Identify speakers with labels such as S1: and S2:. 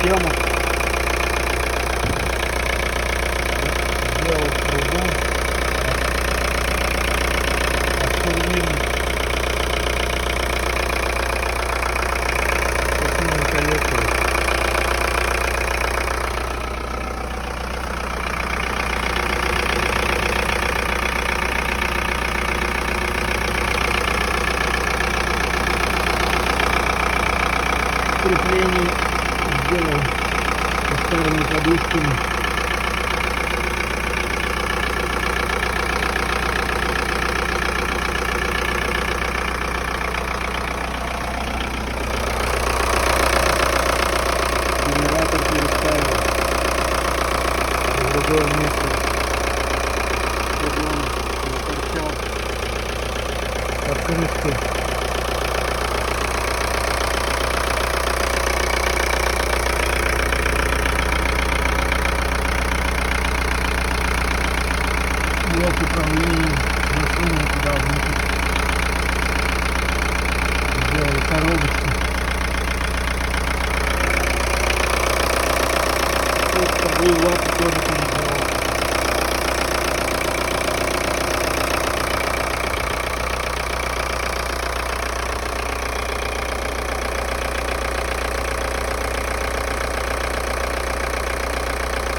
S1: систему. Сделал трубу. Отсоединил. Посмотрим коллекторы. Крепление сделал со старыми подушками. Генератор переставил в другое место, чтобы он не торчал под крышкой. Блок управления засунул туда внутрь. Сделали коробочку. Вторую лапу тоже